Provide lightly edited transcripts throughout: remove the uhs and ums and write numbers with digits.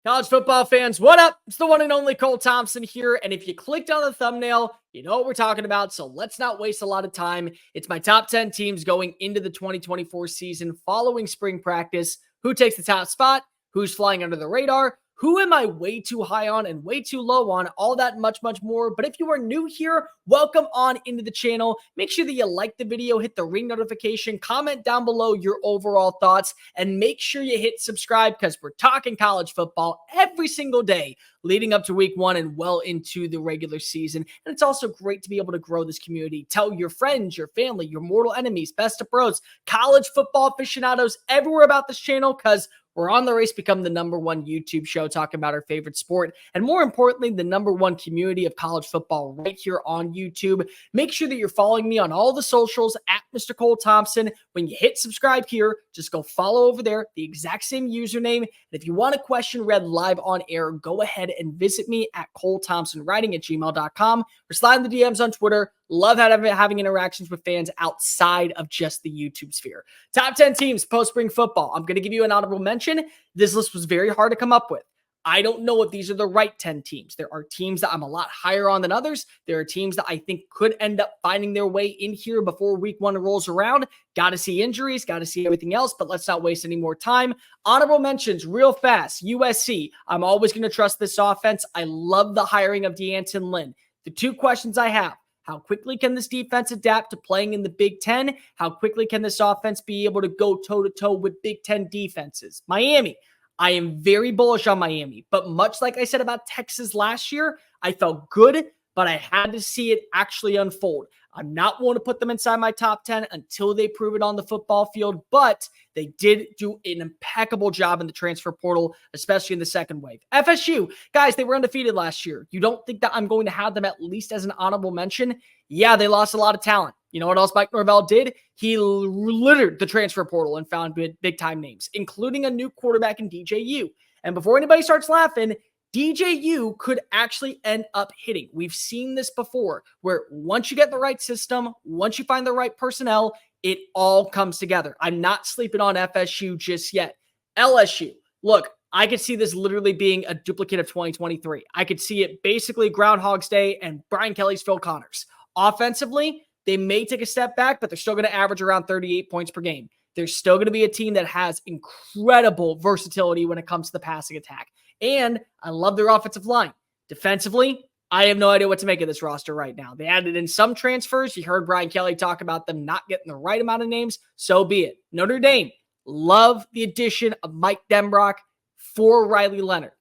College football fans, what up? It's the one and only Cole Thompson here. And if you clicked on the thumbnail, you know what we're talking about. So let's not waste a lot of time. It's my top 10 teams going into the 2024 season following spring practice. Who takes the top spot? Who's flying under the radar? Who am I way too high on and way too low on? All that much more. But if you are new here, welcome on into the channel. Make sure that you like the video, hit the ring notification, comment down below your overall thoughts, and make sure you hit subscribe because we're talking college football every single day leading up to week 1 and well into the regular season. And it's also great to be able to grow this community. Tell your friends, your family, your mortal enemies, best of bros, college football aficionados everywhere about this channel because we're on the race to become the #1 YouTube show talking about our favorite sport, and more importantly, the #1 community of college football right here on YouTube. Make sure that you're following me on all the socials at Mr. Cole Thompson. When you hit subscribe here, just go follow over there, the exact same username. And if you want a question read live on air, go ahead and visit me at colethompsonwriting@gmail.com or slide in the DMs on Twitter. Love having interactions with fans outside of just the YouTube sphere. Top 10 teams post-spring football. I'm going to give you an honorable mention. This list was very hard to come up with. I don't know if these are the right 10 teams. There are teams that I'm a lot higher on than others. There are teams that I think could end up finding their way in here before week 1 rolls around. Got to see injuries, got to see everything else, but let's not waste any more time. Honorable mentions real fast. USC. I'm always going to trust this offense. I love the hiring of D'Anton Lynn. The two questions I have: how quickly can this defense adapt to playing in the Big Ten? How quickly can this offense be able to go toe-to-toe with Big Ten defenses? Miami. I am very bullish on Miami, but much like I said about Texas last year, I felt good, but I had to see it actually unfold. I'm not willing to put them inside my top 10 until they prove it on the football field, but they did do an impeccable job in the transfer portal, especially in the second wave. FSU, guys, they were undefeated last year. You don't think that I'm going to have them at least as an honorable mention? Yeah, they lost a lot of talent. You know what else Mike Norvell did? He littered the transfer portal and found big-time names, including a new quarterback in DJU. And before anybody starts laughing, DJU could actually end up hitting. We've seen this before, where once you get the right system, once you find the right personnel, it all comes together. I'm not sleeping on FSU just yet. LSU, look, I could see this literally being a duplicate of 2023. I could see it basically Groundhog's Day and Brian Kelly's Phil Connors. Offensively, they may take a step back, but they're still going to average around 38 points per game. They're still going to be a team that has incredible versatility when it comes to the passing attack. And I love their offensive line. Defensively, I have no idea what to make of this roster right now. They added in some transfers. You heard Brian Kelly talk about them not getting the right amount of names. So be it. Notre Dame, love the addition of Mike Denbrock for Riley Leonard.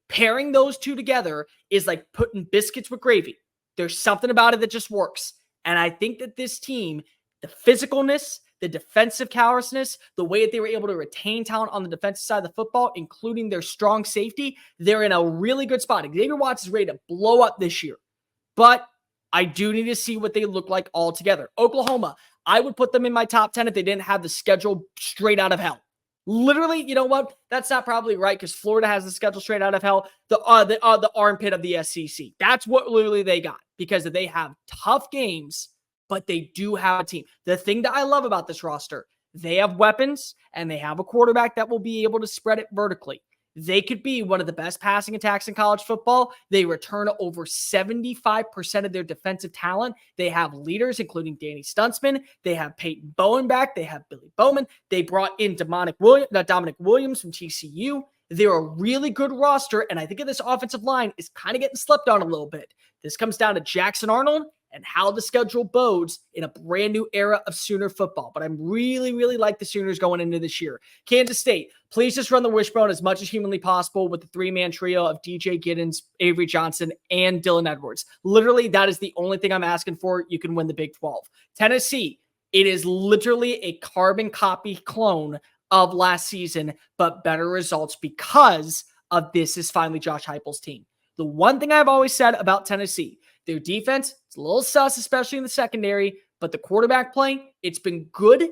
Pairing those two together is like putting biscuits with gravy. There's something about it that just works. And I think that this team, the physicalness, the defensive callousness, the way that they were able to retain talent on the defensive side of the football, including their strong safety, they're in a really good spot. Xavier Watts is ready to blow up this year. But I do need to see what they look like all together. Oklahoma, I would put them in my top 10 if they didn't have the schedule straight out of hell. Literally, you know what? That's not probably right because Florida has the schedule straight out of hell. The armpit of the SEC. That's what literally they got because they have tough games, but they do have a team. The thing that I love about this roster, they have weapons and they have a quarterback that will be able to spread it vertically. They could be one of the best passing attacks in college football. They return over 75% of their defensive talent. They have leaders, including Danny Stunsman. They have Peyton Bowen back. They have Billy Bowman. They brought in Dominic Williams from TCU. They're a really good roster, and I think this offensive line is kind of getting slept on a little bit. This comes down to Jackson Arnold and how the schedule bodes in a brand new era of Sooner football. But I'm really like the Sooners going into this year. Kansas State, please just run the wishbone as much as humanly possible with the three-man trio of DJ Giddens, Avery Johnson, and Dylan Edwards. Literally, that is the only thing I'm asking for. You can win the Big 12. Tennessee, it is literally a carbon copy clone of last season, but better results because of this is finally Josh Heupel's team. The one thing I've always said about Tennessee, their defense, it's a little sus, especially in the secondary, but the quarterback play, it's been good,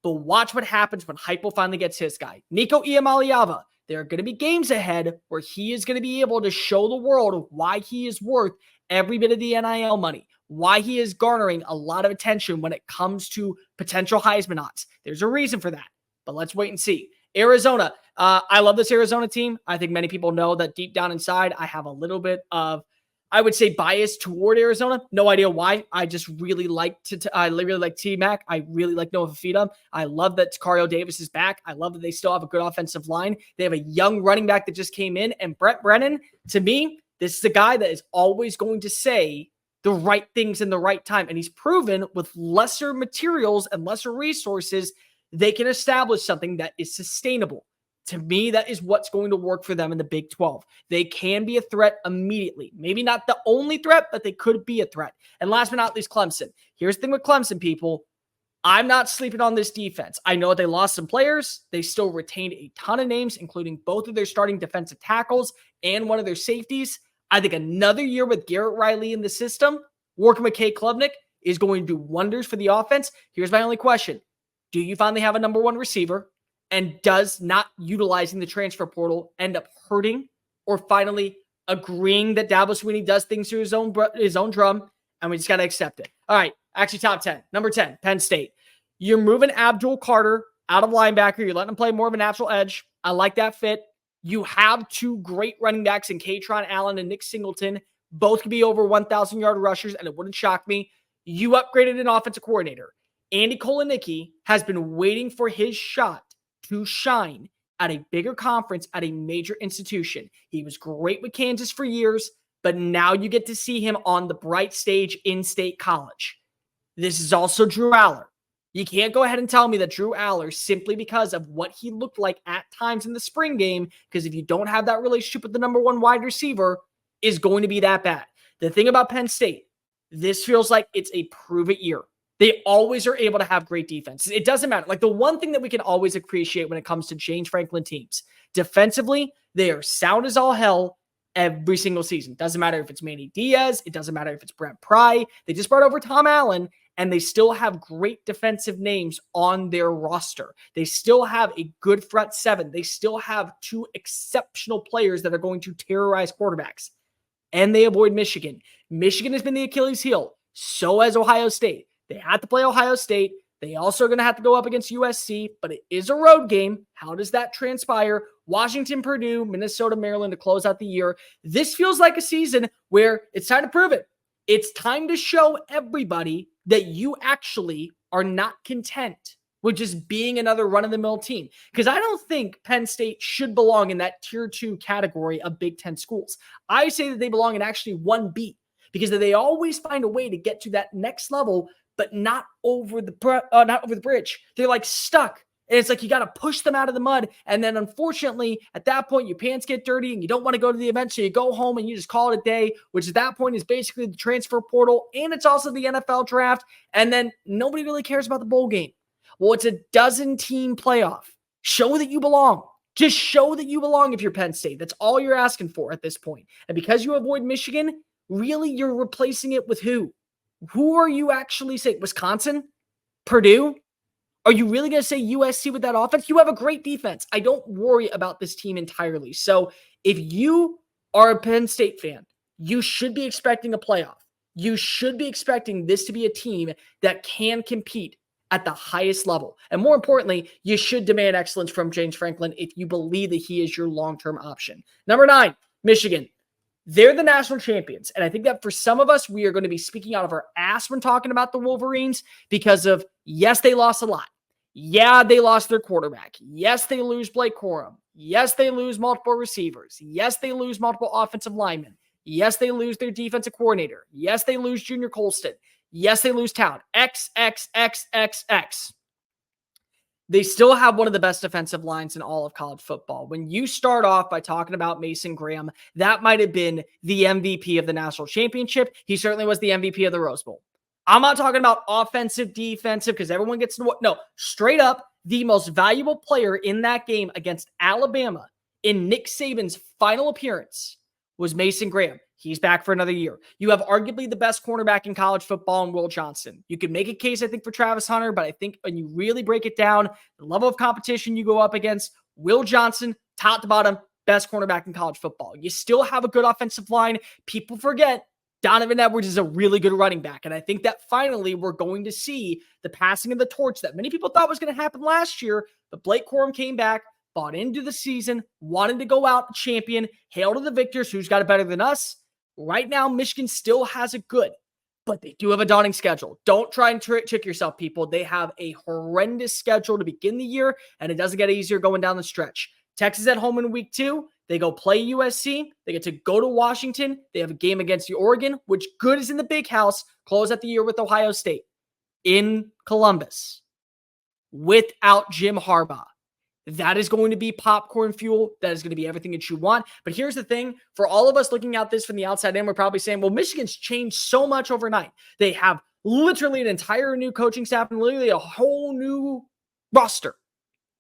but watch what happens when Heupel finally gets his guy. Nico Iamaleava, there are going to be games ahead where he is going to be able to show the world why he is worth every bit of the NIL money, why he is garnering a lot of attention when it comes to potential Heisman odds. There's a reason for that, but let's wait and see. Arizona. I love this Arizona team. I think many people know that deep down inside, I have a little bit of, I would say, bias toward Arizona. No idea why. I just really like I really like T-Mac. I really like Noah Fafita. I love that Cario Davis is back. I love that they still have a good offensive line. They have a young running back that just came in, and Brett Brennan, to me, this is a guy that is always going to say the right things in the right time. And he's proven with lesser materials and lesser resources, they can establish something that is sustainable. To me, that is what's going to work for them in the Big 12. They can be a threat immediately. Maybe not the only threat, but they could be a threat. And last but not least, Clemson. Here's the thing with Clemson, people. I'm not sleeping on this defense. I know they lost some players. They still retained a ton of names, including both of their starting defensive tackles and one of their safeties. I think another year with Garrett Riley in the system, working with Kay Klubnik, is going to do wonders for the offense. Here's my only question. Do you finally have a number one receiver? And does not utilizing the transfer portal end up hurting, or finally agreeing that Dabo Swinney does things through his own drum, and we just got to accept it? All right, actually top 10. Number 10, Penn State. You're moving Abdul Carter out of linebacker. You're letting him play more of a natural edge. I like that fit. You have two great running backs in Katron Allen and Nick Singleton. Both could be over 1,000-yard rushers, and it wouldn't shock me. You upgraded an offensive coordinator. Andy Kolenicki has been waiting for his shot to shine at a bigger conference, at a major institution. He was great with Kansas for years, but now you get to see him on the bright stage in State College. This is also Drew Aller. You can't go ahead and tell me that Drew Aller, simply because of what he looked like at times in the spring game, because if you don't have that relationship with the number one wide receiver, is going to be that bad. The thing about Penn State, this feels like it's a prove-it year. They always are able to have great defense. It doesn't matter. Like, the one thing that we can always appreciate when it comes to James Franklin teams, defensively, they are sound as all hell every single season. Doesn't matter if it's Manny Diaz. It doesn't matter if it's Brent Pry. They just brought over Tom Allen, and they still have great defensive names on their roster. They still have a good front seven. They still have two exceptional players that are going to terrorize quarterbacks. And they avoid Michigan. Michigan has been the Achilles heel. So has Ohio State. They have to play Ohio State. They also are going to have to go up against USC, but it is a road game. How does that transpire? Washington, Purdue, Minnesota, Maryland to close out the year. This feels like a season where it's time to prove it. It's time to show everybody that you actually are not content with just being another run-of-the-mill team. Because I don't think Penn State should belong in that Tier 2 category of Big Ten schools. I say that they belong in actually 1B, because they always find a way to get to that next level, but not over the bridge. They're like stuck. And it's like you got to push them out of the mud. And then unfortunately, at that point, your pants get dirty and you don't want to go to the event. So you go home and you just call it a day, which at that point is basically the transfer portal. And it's also the NFL draft. And then nobody really cares about the bowl game. Well, it's a 12-team playoff. Show that you belong. Just show that you belong if you're Penn State. That's all you're asking for at this point. And because you avoid Michigan, really you're replacing it with who? Who are you actually saying? Wisconsin? Purdue? Are you really going to say USC with that offense? You have a great defense. I don't worry about this team entirely. So if you are a Penn State fan, you should be expecting a playoff. You should be expecting this to be a team that can compete at the highest level. And more importantly, you should demand excellence from James Franklin if you believe that he is your long-term option. Number 9, Michigan. They're the national champions. And I think that for some of us, we are going to be speaking out of our ass when talking about the Wolverines because of, yes, they lost a lot. Yeah, they lost their quarterback. Yes, they lose Blake Corum. Yes, they lose multiple receivers. Yes, they lose multiple offensive linemen. Yes, they lose their defensive coordinator. Yes, they lose Junior Colston. Yes, they lose Town. XXXXX. They still have one of the best defensive lines in all of college football. When you start off by talking about Mason Graham, that might have been the MVP of the national championship. He certainly was the MVP of the Rose Bowl. I'm not talking about offensive, defensive, because everyone gets to what. No, straight up, the most valuable player in that game against Alabama in Nick Saban's final appearance was Mason Graham. He's back for another year. You have arguably the best cornerback in college football in Will Johnson. You could make a case, I think, for Travis Hunter, but I think when you really break it down, the level of competition you go up against, Will Johnson, top to bottom, best cornerback in college football. You still have a good offensive line. People forget Donovan Edwards is a really good running back. And I think that finally we're going to see the passing of the torch that many people thought was going to happen last year. But Blake Corum came back. bought into the season, wanted to go out champion, hail to the victors, who's got it better than us. Right now, Michigan still has it good, but they do have a daunting schedule. Don't try and trick yourself, people. They have a horrendous schedule to begin the year, and it doesn't get easier going down the stretch. Texas at home in week 2. They go play USC. They get to go to Washington. They have a game against the Oregon, which good is in the big house. Close out the year with Ohio State in Columbus without Jim Harbaugh. That is going to be popcorn fuel. That is going to be everything that you want. But here's the thing. For all of us looking at this from the outside in, we're probably saying, well, Michigan's changed so much overnight. They have literally an entire new coaching staff and literally a whole new roster.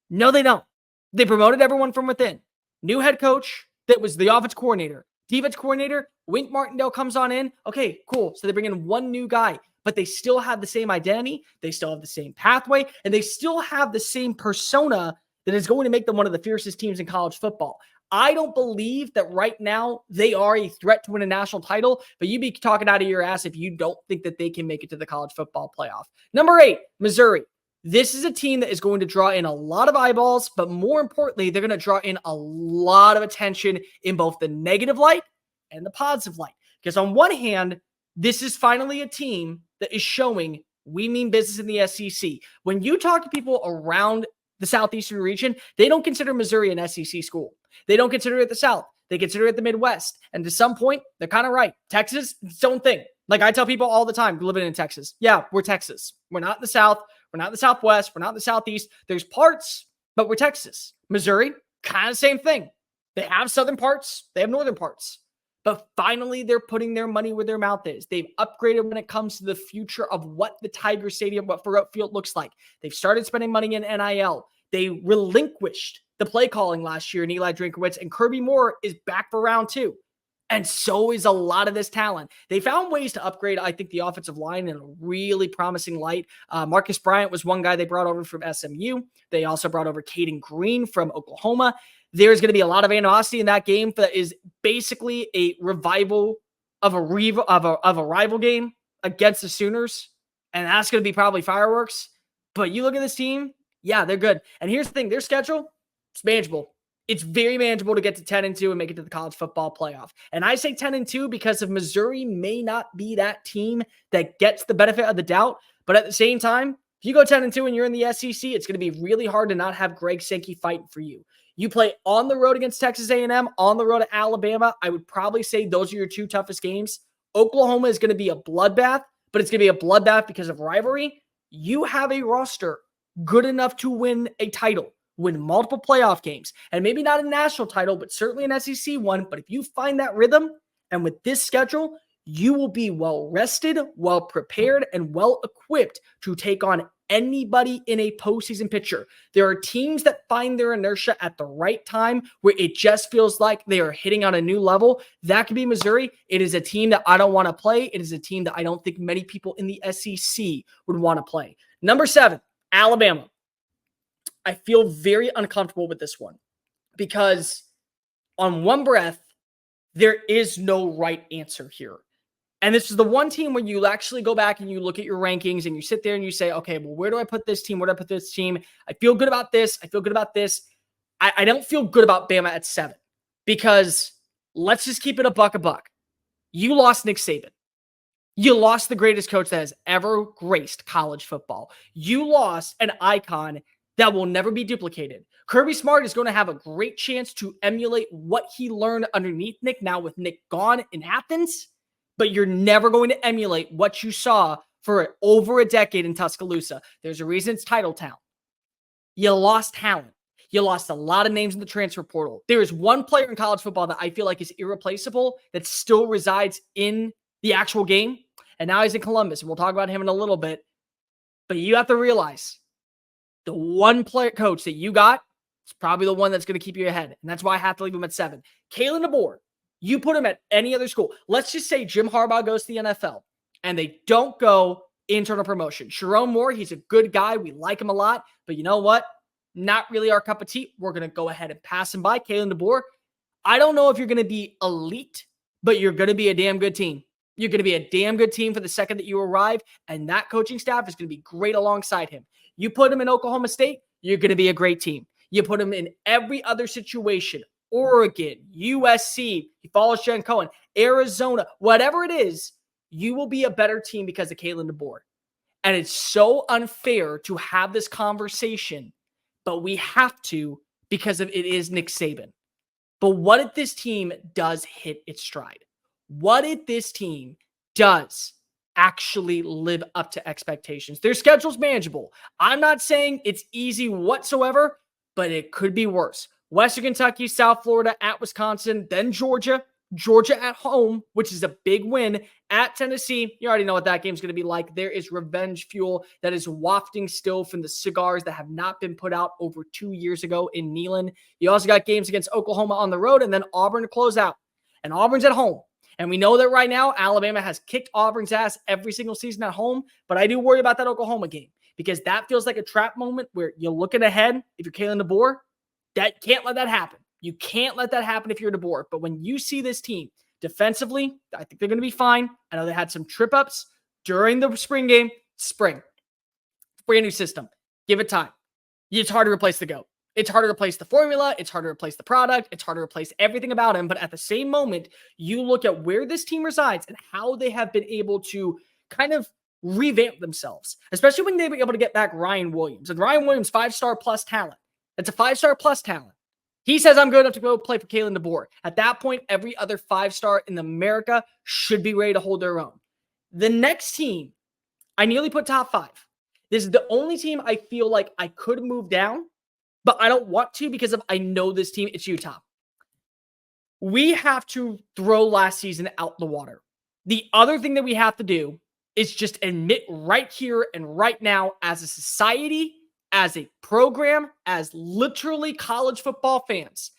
No, they don't. They promoted everyone from within. New head coach that was the offense coordinator. Defense coordinator, Wink Martindale comes on in. Okay, cool. So they bring in one new guy, but they still have the same identity. They still have the same pathway, and they still have the same persona that is going to make them one of the fiercest teams in college football. I don't believe that right now they are a threat to win a national title, but you'd be talking out of your ass if you don't think that they can make it to the college football playoff. Number 8, Missouri. This is a team that is going to draw in a lot of eyeballs, but more importantly, they're going to draw in a lot of attention in both the negative light and the positive light. Because on one hand, this is finally a team that is showing we mean business in the SEC. When you talk to people around the Southeastern region, they don't consider Missouri an SEC school. They don't consider it the South. They consider it the Midwest. And to some point, they're kind of right. Texas, its own thing. Like I tell people all the time, living in Texas. Yeah, we're Texas. We're not the South. We're not the Southwest. We're not the Southeast. There's parts, but we're Texas. Missouri, kind of same thing. They have southern parts. They have northern parts. But finally, they're putting their money where their mouth is. They've upgraded when it comes to the future of what the Tiger Stadium, what Faurot Field looks like. They've started spending money in NIL. They relinquished the play calling last year in Eli Drinkowitz, and Kirby Moore is back for round 2. And so is a lot of this talent. They found ways to upgrade, I think, the offensive line in a really promising light. Marcus Bryant was one guy they brought over from SMU. They also brought over Caden Green from Oklahoma. There's going to be a lot of animosity in that game that is basically a revival of a rival game against the Sooners. And that's going to be probably fireworks. But you look at this team, yeah, they're good. And here's the thing, their schedule, it's manageable. It's very manageable to get to 10-2 and make it to the college football playoff. And I say 10-2 because of Missouri may not be that team that gets the benefit of the doubt. But at the same time, if you go 10-2 and you're in the SEC, it's going to be really hard to not have Greg Sankey fighting for you. You play on the road against Texas A&M, on the road at Alabama. I would probably say those are your 2 toughest games. Oklahoma is going to be a bloodbath, but it's going to be a bloodbath because of rivalry. You have a roster good enough to win a title, win multiple playoff games, and maybe not a national title, but certainly an SEC one. But if you find that rhythm, and with this schedule, you will be well rested, well prepared, and well equipped to take on anybody in a postseason picture. There are teams that find their inertia at the right time where it just feels like they are hitting on a new level. That could be Missouri. It is a team that I don't want to play. It is a team that I don't think many people in the SEC would want to play. Number 7, Alabama. I feel very uncomfortable with this one because on one breath, there is no right answer here. And this is the one team when you actually go back and you look at your rankings and you sit there and you say, okay, well, where do I put this team? Where do I put this team? I feel good about this. I feel good about this. I don't feel good about Bama at 7 because let's just keep it a buck. You lost Nick Saban. You lost the greatest coach that has ever graced college football. You lost an icon that will never be duplicated. Kirby Smart is going to have a great chance to emulate what he learned underneath Nick, now with Nick gone in Athens, but you're never going to emulate what you saw for over a decade in Tuscaloosa. There's a reason it's title town. You lost talent. You lost a lot of names in the transfer portal. There is one player in college football that I feel like is irreplaceable that still resides in the actual game, and now he's in Columbus, and we'll talk about him in a little bit. But you have to realize the one player coach that you got is probably the one that's going to keep you ahead, and that's why I have to leave him at 7. Kalen DeBoer, you put him at any other school. Let's just say Jim Harbaugh goes to the NFL, and they don't go internal promotion. Sharon Moore, he's a good guy. We like him a lot, but you know what? Not really our cup of tea. We're going to go ahead and pass him by. Kalen DeBoer, I don't know if you're going to be elite, but you're going to be a damn good team. You're going to be a damn good team for the second that you arrive, and that coaching staff is going to be great alongside him. You put him in Oklahoma State, you're going to be a great team. You put him in every other situation. Oregon, USC, he follows Jen Cohen, Arizona, whatever it is, you will be a better team because of Kalen DeBoer. And it's so unfair to have this conversation, but we have to because of it is Nick Saban. But what if this team does hit its stride? What if this team does actually live up to expectations? Their schedule's manageable. I'm not saying it's easy whatsoever, but it could be worse. Western Kentucky, South Florida, at Wisconsin, then Georgia. Georgia at home, which is a big win. At Tennessee, you already know what that game's going to be like. There is revenge fuel that is wafting still from the cigars that have not been put out over 2 years ago in Neyland. You also got games against Oklahoma on the road and then Auburn to close out. And Auburn's at home. And we know that right now, Alabama has kicked Auburn's ass every single season at home. But I do worry about that Oklahoma game because that feels like a trap moment where you're looking ahead. If you're Kalen DeBoer, that can't let that happen. You can't let that happen if you're DeBoer. But when you see this team defensively, I think they're going to be fine. I know they had some trip ups during the spring game. Spring. Brand new system. Give it time. It's hard to replace the GOAT. It's hard to replace the formula. It's hard to replace the product. It's hard to replace everything about him. But at the same moment, you look at where this team resides and how they have been able to kind of revamp themselves, especially when they were able to get back Ryan Williams. And Ryan Williams, 5-star plus talent. That's a 5-star plus talent. He says, I'm good enough to go play for Kalen DeBoer. At that point, every other 5-star in America should be ready to hold their own. The next team, I nearly put top 5. This is the only team I feel like I could move down, but I don't want to because I know this team. It's Utah. We have to throw last season out the water. The other thing that we have to do is just admit right here and right now as a society, as a program, as literally college football fans,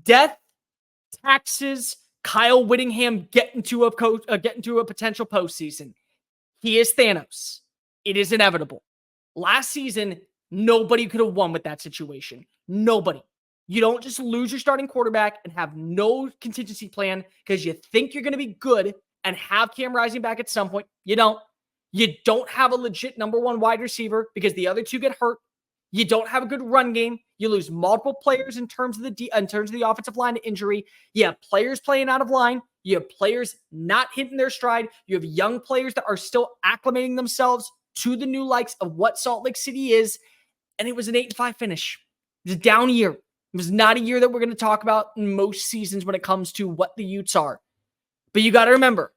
death, taxes, Kyle Whittingham get into a potential postseason. He is Thanos. It is inevitable. Last season, nobody could have won with that situation. Nobody. You don't just lose your starting quarterback and have no contingency plan because you think you're going to be good and have Cam Rising back at some point. You don't. You don't have a legit number 1 wide receiver because the other 2 get hurt. You don't have a good run game. You lose multiple players in terms of the offensive line to injury. You have players playing out of line. You have players not hitting their stride. You have young players that are still acclimating themselves to the new likes of what Salt Lake City is. And it was an 8-5 finish. It was a down year. It was not a year that we're going to talk about in most seasons when it comes to what the Utes are. But you got to remember,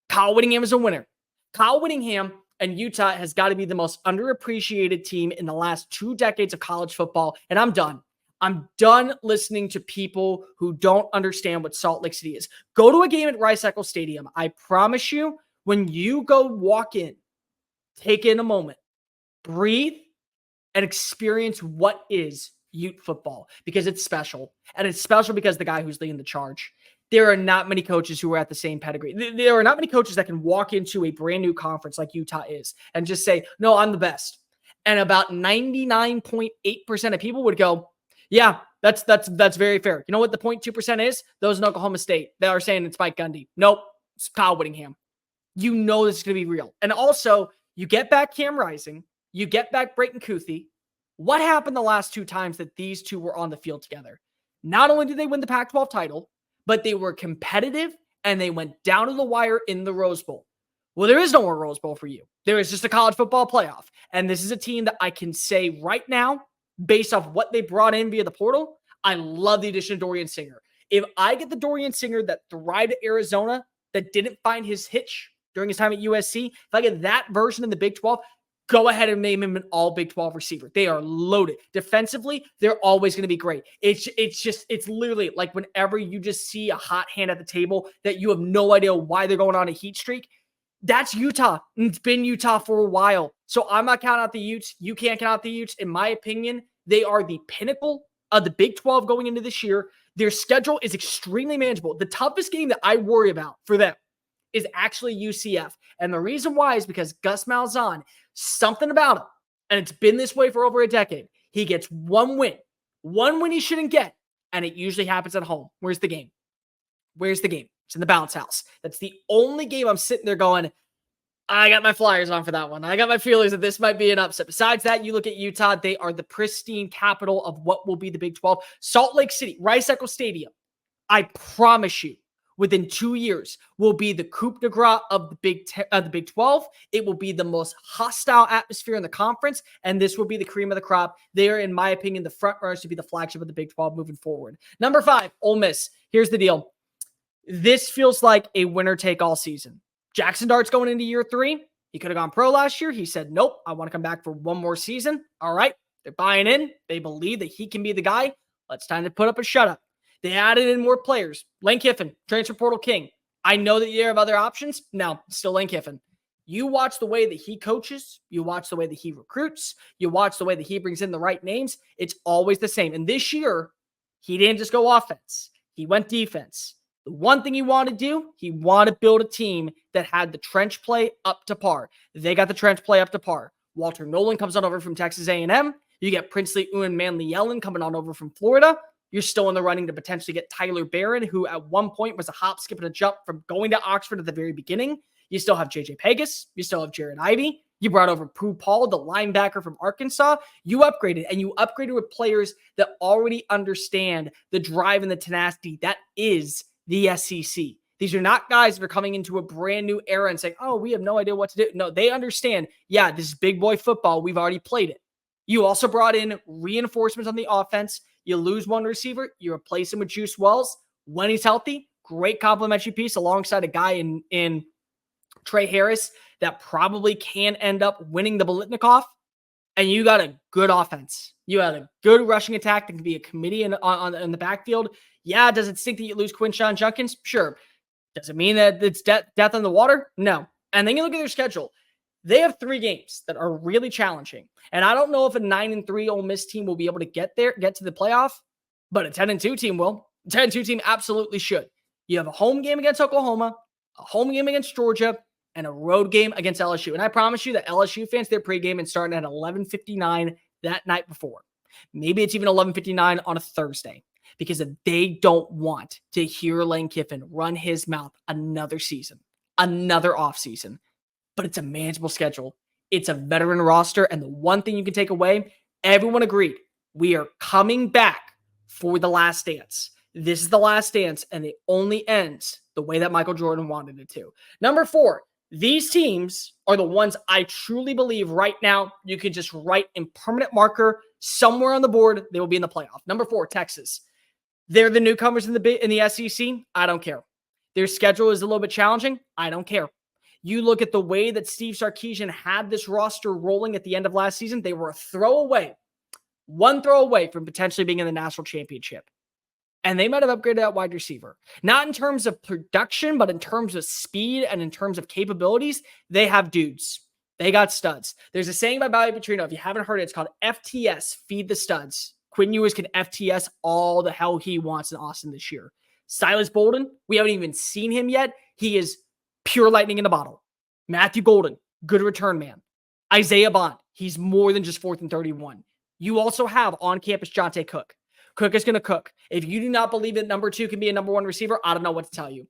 Kyle Whittingham is a winner. Kyle Whittingham and Utah has got to be the most underappreciated team in the last 2 decades of college football. And I'm done. I'm done listening to people who don't understand what Salt Lake City is. Go to a game at Rice-Eccles Stadium. I promise you, when you go walk in, take in a moment, breathe, and experience what is Ute football because it's special. And it's special because the guy who's leading the charge. There are not many coaches who are at the same pedigree. There are not many coaches that can walk into a brand new conference like Utah is and just say, no, I'm the best. And about 99.8% of people would go, yeah, that's very fair. You know what the 0.2% is? Those in Oklahoma State. They are saying it's Mike Gundy. Nope, it's Kyle Whittingham. You know this is going to be real. And also, you get back Cam Rising. You get back Brayton Kuthi. What happened the last 2 times that these 2 were on the field together? Not only did they win the Pac-12 title, but they were competitive and they went down to the wire in the Rose Bowl. Well, there is no more Rose Bowl for you. There is just a college football playoff. And this is a team that I can say right now, based off what they brought in via the portal, I love the addition of Dorian Singer. If I get the Dorian Singer that thrived at Arizona, that didn't find his hitch during his time at USC, if I get that version in the Big 12, go ahead and name him an all Big 12 receiver. They are loaded. Defensively, they're always going to be great. It's literally like whenever you just see a hot hand at the table that you have no idea why they're going on a heat streak, that's Utah. And it's been Utah for a while. So I'm not counting out the Utes. You can't count out the Utes. In my opinion, they are the pinnacle of the Big 12 going into this year. Their schedule is extremely manageable. The toughest game that I worry about for them is actually UCF. And the reason why is because Gus Malzahn, something about him, and it's been this way for over a decade, he gets one win he shouldn't get, and it usually happens at home. Where's the game? It's in the bounce house. That's the only game I'm sitting there going, I got my flyers on for that one. I got my feelings that this might be an upset. Besides that, you look at Utah. They are the pristine capital of what will be the Big 12. Salt Lake City, Rice-Eccles Stadium. I promise you, within 2 years, will be the coup de grace of the Big 12. It will be the most hostile atmosphere in the conference, and this will be the cream of the crop. They are, in my opinion, the front runners to be the flagship of the Big 12 moving forward. Number 5, Ole Miss. Here's the deal. This feels like a winner-take-all season. Jackson Dart's going into year 3. He could have gone pro last year. He said, nope, I want to come back for one more season. All right, they're buying in. They believe that he can be the guy. It's time to put up a shutout. They added in more players. Lane Kiffin, transfer portal king. I know that you have other options. No, still Lane Kiffin. You watch the way that he coaches. You watch the way that he recruits. You watch the way that he brings in the right names. It's always the same. And this year, he didn't just go offense. He went defense. The one thing he wanted to do, he wanted to build a team that had the trench play up to par. They got the trench play up to par. Walter Nolan comes on over from Texas A&M. You get Princely Uan Manley Yellen coming on over from Florida. You're still in the running to potentially get Tyler Barron, who at one point was a hop, skip, and a jump from going to Oxford at the very beginning. You still have J.J. Pegas. You still have Jared Ivey. You brought over Pooh Paul, the linebacker from Arkansas. You upgraded, and you upgraded with players that already understand the drive and the tenacity that is the SEC. These are not guys that are coming into a brand new era and saying, oh, we have no idea what to do. No, they understand, yeah, this is big boy football. We've already played it. You also brought in reinforcements on the offense. You lose one receiver. You replace him with Juice Wells. When he's healthy, great complimentary piece alongside a guy in Trey Harris that probably can end up winning the Biletnikoff. And you got a good offense. You had a good rushing attack that can be a committee in the backfield. Yeah, does it stink that you lose Quinshon Judkins? Sure. Does it mean that it's death in the water? No. And then you look at their schedule. They have 3 games that are really challenging. And I don't know if a 9-3 Ole Miss team will be able to get to the playoff, but a 10-2 team will. A 10-2 team absolutely should. You have a home game against Oklahoma, a home game against Georgia, and a road game against LSU. And I promise you that LSU fans, their pregame is starting at 11:59 that night before. Maybe it's even 11:59 on a Thursday. Because they don't want to hear Lane Kiffin run his mouth another season, another offseason. But it's a manageable schedule. It's a veteran roster. And the one thing you can take away, everyone agreed, we are coming back for the last dance. This is the last dance, and it only ends the way that Michael Jordan wanted it to. Number 4, these teams are the ones I truly believe right now you can just write in permanent marker somewhere on the board. They will be in the playoff. Number 4, Texas. They're the newcomers in the SEC. I don't care. Their schedule is a little bit challenging. I don't care. You look at the way that Steve Sarkisian had this roster rolling at the end of last season. They were one throw away from potentially being in the national championship. And they might have upgraded that wide receiver. Not in terms of production, but in terms of speed and in terms of capabilities, they have dudes. They got studs. There's a saying by Bobby Petrino. If you haven't heard it, it's called FTS, Feed the Studs. Quinn Ewers can FTS all the hell he wants in Austin this year. Silas Bolden, we haven't even seen him yet. He is pure lightning in the bottle. Matthew Golden, good return man. Isaiah Bond, he's more than just 4th and 31. You also have on-campus Jonte Cook. Cook is going to cook. If you do not believe that number 2 can be a number 1 receiver, I don't know what to tell you.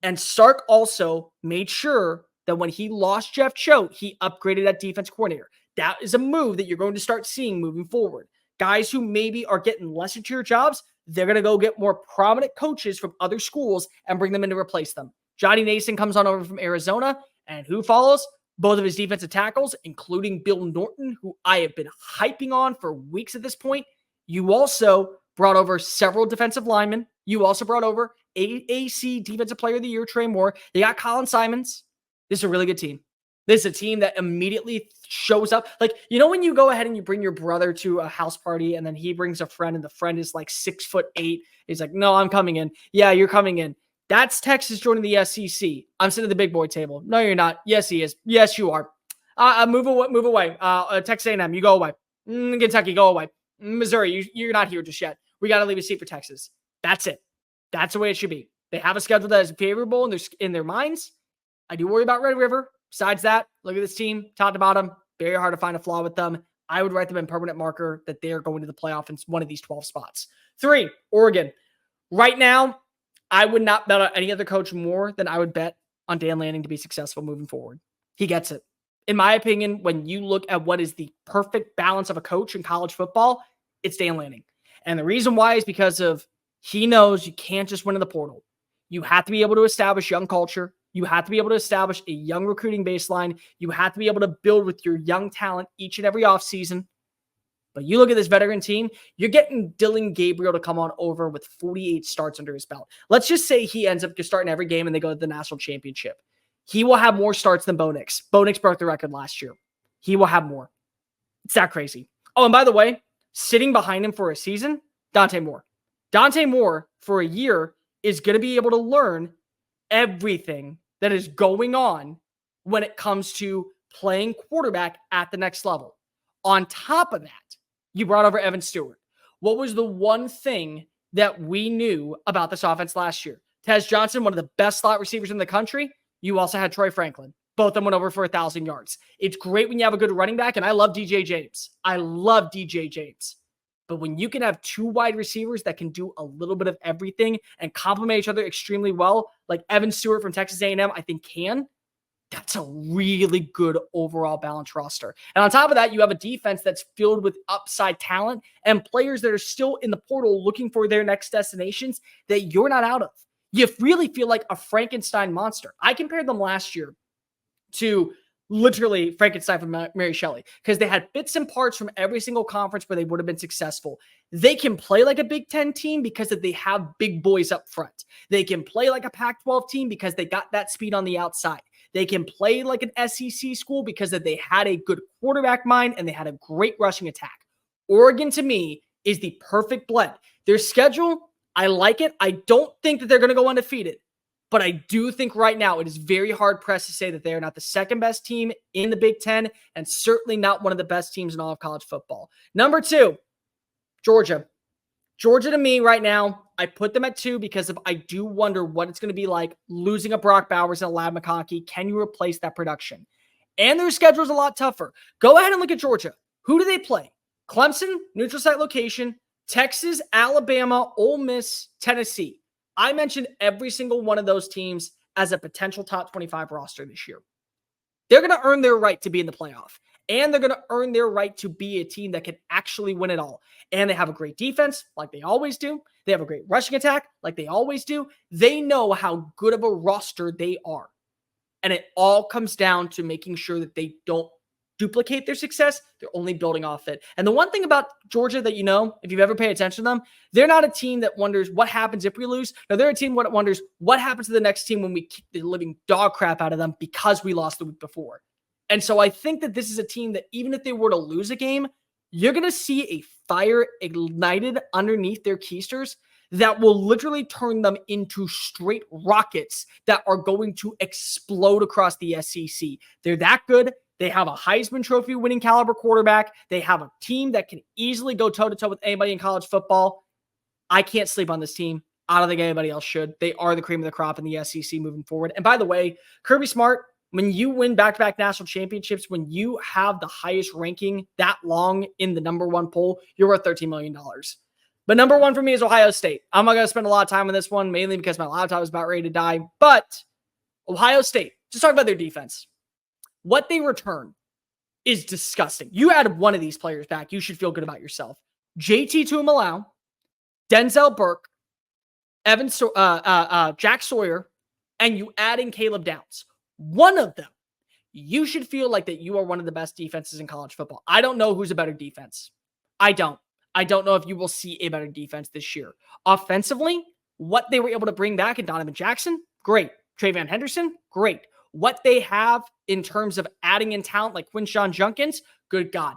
And Sark also made sure that when he lost Jeff Choate, he upgraded that defense coordinator. That is a move that you're going to start seeing moving forward. Guys who maybe are getting lesser tier jobs, they're going to go get more prominent coaches from other schools and bring them in to replace them. Johnny Nason comes on over from Arizona, and who follows? Both of his defensive tackles, including Bill Norton, who I have been hyping on for weeks at this point. You also brought over several defensive linemen. You also brought over AAC Defensive Player of the Year, Trey Moore. They got Colin Simons. This is a really good team. This is a team that immediately shows up. Like, you know, when you go ahead and you bring your brother to a house party and then he brings a friend and the friend is like 6'8". He's like, no, I'm coming in. Yeah, you're coming in. That's Texas joining the SEC. I'm sitting at the big boy table. No, you're not. Yes, he is. Yes, you are. Move away. Texas A&M, you go away. Kentucky, go away. Missouri, you're not here just yet. We got to leave a seat for Texas. That's it. That's the way it should be. They have a schedule that is favorable in their minds. I do worry about Red River. Besides that, look at this team, top to bottom, very hard to find a flaw with them. I would write them in permanent marker that they are going to the playoff in one of these 12 spots. 3, Oregon. Right now, I would not bet on any other coach more than I would bet on Dan Lanning to be successful moving forward. He gets it. In my opinion, when you look at what is the perfect balance of a coach in college football, it's Dan Lanning. And the reason why is because of he knows you can't just win in the portal. You have to be able to establish young culture. You have to be able to establish a young recruiting baseline. You have to be able to build with your young talent each and every offseason. But you look at this veteran team, you're getting Dylan Gabriel to come on over with 48 starts under his belt. Let's just say he ends up just starting every game and they go to the national championship. He will have more starts than Bo Nix. Bo Nix broke the record last year. He will have more. It's that crazy. Oh, and by the way, sitting behind him for a season, Dante Moore. Dante Moore, for a year, is going to be able to learn everything that is going on when it comes to playing quarterback at the next level. On top of that, you brought over Evan Stewart. What was the one thing that we knew about this offense last year? Tez Johnson, one of the best slot receivers in the country. You also had Troy Franklin. Both of them went over for 1,000 yards. It's great when you have a good running back, and I love DJ James. I love DJ James. But when you can have two wide receivers that can do a little bit of everything and complement each other extremely well, like Evan Stewart from Texas A&M, I think can, that's a really good overall balanced roster. And on top of that, you have a defense that's filled with upside talent and players that are still in the portal looking for their next destinations that you're not out of. You really feel like a Frankenstein monster. I compared them last year to literally Frankenstein from Mary Shelley because they had bits and parts from every single conference where they would have been successful. They can play like a Big Ten team because they have big boys up front. They can play like a Pac-12 team because they got that speed on the outside. They can play like an SEC school because they had a good quarterback mind and they had a great rushing attack. Oregon, to me, is the perfect blend. Their schedule, I like it. I don't think that they're going to go undefeated. But I do think right now it is very hard pressed to say that they are not the second best team in the Big Ten and certainly not one of the best teams in all of college football. Number 2, Georgia. Georgia, to me right now, I put them at 2 because I do wonder what it's going to be like losing a Brock Bowers and a Ladd McConkey. Can you replace that production? And their schedule is a lot tougher. Go ahead and look at Georgia. Who do they play? Clemson, neutral site location, Texas, Alabama, Ole Miss, Tennessee. I mentioned every single one of those teams as a potential top 25 roster this year. They're going to earn their right to be in the playoff. And they're going to earn their right to be a team that can actually win it all. And they have a great defense, like they always do. They have a great rushing attack, like they always do. They know how good of a roster they are. And it all comes down to making sure that they don't duplicate their success. They're only building off it. And the one thing about Georgia that you know, if you've ever paid attention to them, they're not a team that wonders what happens if we lose. No, they're a team that wonders what happens to the next team when we kick the living dog crap out of them because we lost the week before. And so I think that this is a team that even if they were to lose a game, you're going to see a fire ignited underneath their keisters that will literally turn them into straight rockets that are going to explode across the SEC. They're that good. They have a Heisman Trophy winning caliber quarterback. They have a team that can easily go toe-to-toe with anybody in college football. I can't sleep on this team. I don't think anybody else should. They are the cream of the crop in the SEC moving forward. And by the way, Kirby Smart, when you win back-to-back national championships, when you have the highest ranking that long in the number 1 poll, you're worth $13 million. But number 1 for me is Ohio State. I'm not going to spend a lot of time on this one, mainly because my laptop is about ready to die. But Ohio State, just talk about their defense. What they return is disgusting. You add one of these players back, you should feel good about yourself. JT Tuimalau, Denzel Burke, Jack Sawyer, and you add in Caleb Downs. One of them, you should feel like that you are one of the best defenses in college football. I don't know who's a better defense. I don't know if you will see a better defense this year. Offensively, what they were able to bring back in Donovan Jackson, great. Travion Henderson, great. What they have in terms of adding in talent like Quinshon Judkins, good God.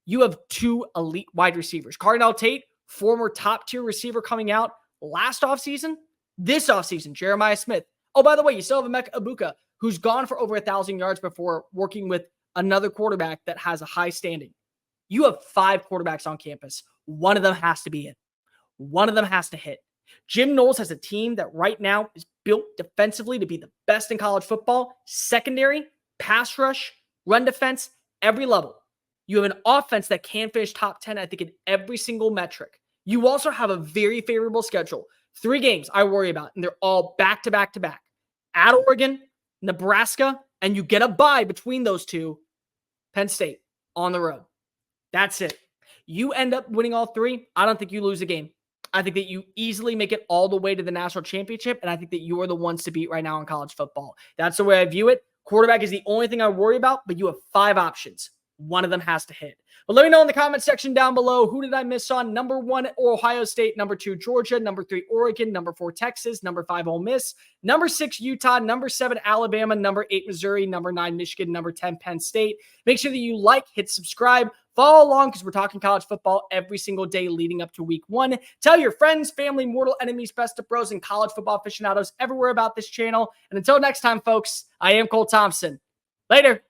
You have 2 elite wide receivers. Cardinal Tate, former top-tier receiver coming out last offseason. This offseason, Jeremiah Smith. Oh, by the way, you still have Emeka Ibuka, who's gone for over 1,000 yards before working with another quarterback that has a high standing. You have 5 quarterbacks on campus. One of them has to be in. One of them has to hit. Jim Knowles has a team that right now is built defensively to be the best in college football. Secondary, pass rush, run defense, every level. You have an offense that can finish top 10, I think, in every single metric. You also have a very favorable schedule. 3 games I worry about, and they're all back-to-back-to-back. At Oregon, Nebraska, and you get a bye between those two, Penn State on the road. That's it. You end up winning all three. I don't think you lose a game. I think that you easily make it all the way to the national championship, and I think that you are the ones to beat right now in college football. That's the way I view it. Quarterback is the only thing I worry about, but you have 5 options. One of them has to hit. But let me know in the comment section down below, who did I miss on? Number 1, Ohio State. Number 2, Georgia. Number 3, Oregon. Number 4, Texas. Number 5, Ole Miss. Number 6, Utah. Number 7, Alabama. Number 8, Missouri. Number 9, Michigan. Number 10, Penn State. Make sure that you like, hit subscribe, follow along because we're talking college football every single day leading up to week 1. Tell your friends, family, mortal enemies, best of bros, and college football aficionados everywhere about this channel. And until next time, folks, I am Cole Thompson. Later.